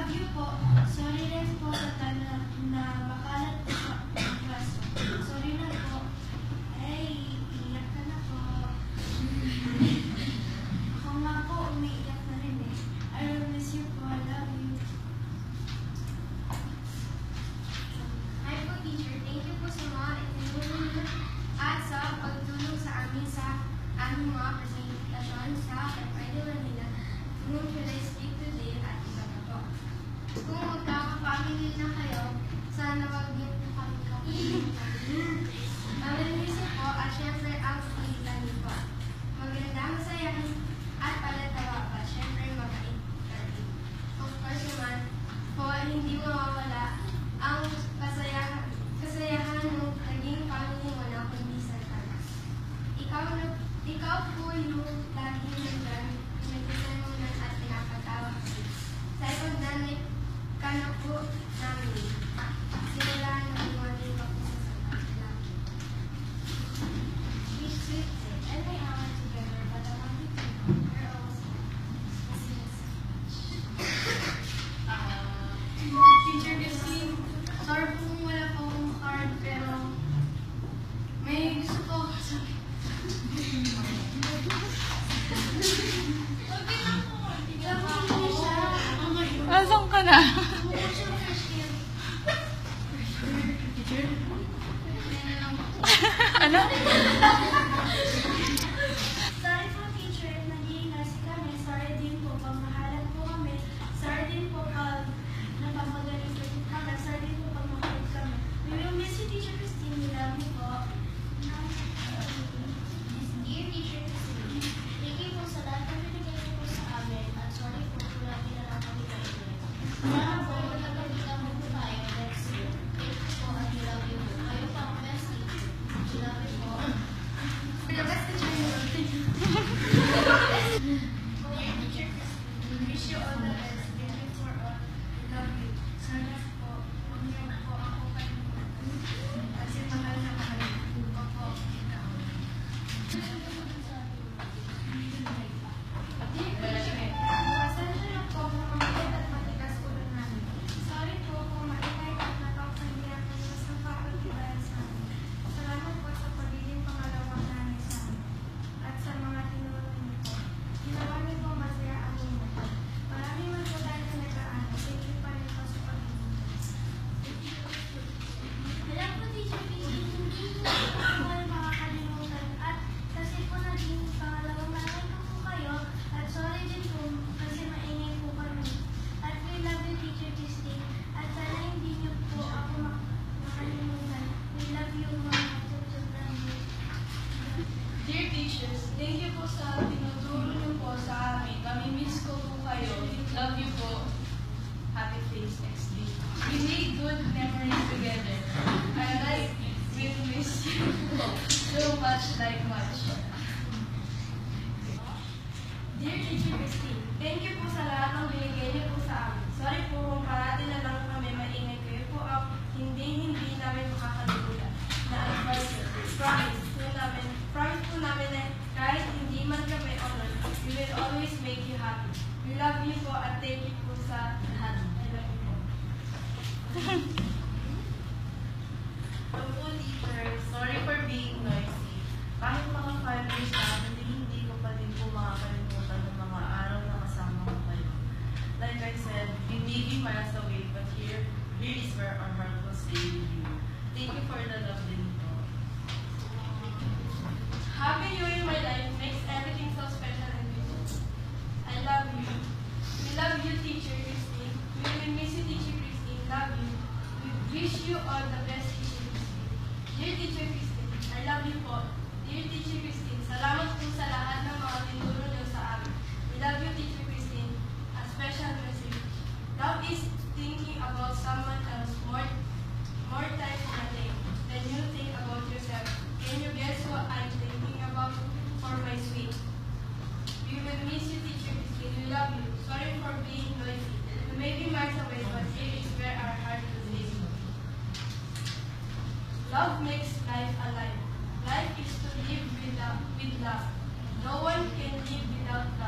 love you po. Sorry rin po na makalat po ang klaso. Sorry na po. Ay, iyak ka na po. Ako nga po, umiiyak na rin eh. I will miss you po. I love you. Hi po, teacher. Thank you po sa mga itulong niyo at sa pagtulong sa amin sa aming mga presentasyon sa Friday Manila. Whom should I speak today at iba pa po. Kung magkaka-family na kayo, sana wag niyo po kami kapitin. Mamimiss po at syempre ang pilitan niyo po. Maganda, masaya at palatawa pa. Syempre mabait ka rin. Of course naman po, hindi mawawala ang kasayahan ng naging family mo na kundi sa talas. Ikaw po yung laging nagsasalunan at pinapatawa kasi. Sa ipagdanay ka na po namin. Sila na iwanin pa po sa sapat. We sweet and we are together, but I want you to know we're always Teacher Christine, sorry po kung wala po akong card, pero may gusto po ako sabihin. Asan ka na? Ano? Sorry po, teacher. Naging kasi kami. Sorry din po pag mahalan po kami. Sorry din po pag napapagaling po kami. Sorry din po pag makulit kami. We will miss you, Teacher Christine. We love you po. Dear Teacher Christine, Thank you po sa lahat na binigay niyo po sa amin. At sorry po kung lagi na lang kami kayo. Sana po, magkakalitan mo po tayo next year. Thank you po at we love you po. Kayo pa ang best teacher. We love you po. the best teacher in the world. Dear Teacher Christine, we wish you all the best. Thank you for all. We love you. Sana po, huwag niyo po ako kalimutan. Kasi mahal na mahal ko po ikaw. Pasensya na po kung mabigat at matigas ulo namin. Sorry po kung maingay at nakakahiya kayo sa kapag-ibayan sa amin. Salamat po sa pagiging pangalawang nanay sa amin. At sa mga tinulungan niyo po. Ginawa niyo po masaya ang mundo. Maraming man po tayo na nag-aano. Thank you pa rin po sa pagiging. Alam po, Teacher Christine, hindi po ako makakalimutan. At kasi po naging pangalawang nanay ko po kayo. At sorry din po kasi maingay po kami. At we love you, Teacher Christine. At sana hindi niyo po ako makalimutan. We love you, mga tutut namin. Dear teachers, thank you po sa tinuturo niyo po sa amin. Kami-miss ko po kayo. Love you po. Happy Face XD. We made good memories together. I will miss you so much like much. Dear Teacher Christine, thank you po sa lahat ng binigay niyo po sa amin. Sorry po kung parati na lang kami maingay kayo po ang hindi namin makakalimutan na advice. Promise po namin na kahit hindi man kami honored, we will always make you happy. We love you po at thank you po sa lahat. I love you po. Hello teacher, sorry for being noisy. Kahit mga 5 years na, hindi ko pa din po makakalimutan ng mga araw na kasama ko kayo. Like I said, we may be miles away, but here is where our heart will stay with you. Thank you for the love din po. Having you in my life makes everything so special and beautiful. I love you. We love you, Teacher Christine. We will miss you, Teacher Christine. Love you. We wish you all the best, Teacher Christine. Dear Teacher Christine, I love you po. Dear Teacher Christine, salamat po sa lahat ng mga tinulong niyo sa amin. We love you, Teacher Christine. A special message. Love is thinking about someone else more times in a day than you think about yourself. Can you guess what I'm thinking about for my sweet? We will miss you, Teacher Christine. We love you. Sorry for being noisy. We may be miles away, but here is where our heart will live. Love makes life alive. Life is to live with love. No one can live without love.